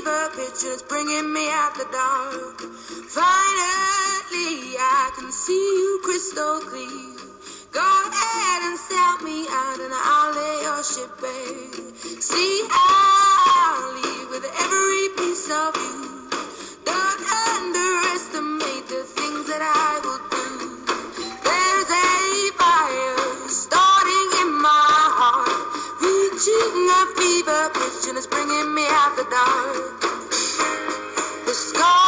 fever pitch and it's bringing me out the dark. Finally, I can see you crystal clear. Go ahead and sell me out and I'll lay your ship bare. See, I'll leave with every piece of you. Don't underestimate the things that I will do. There's a fire starting in my heart, reaching a fever pitch and it's bringing me out the dark. The sky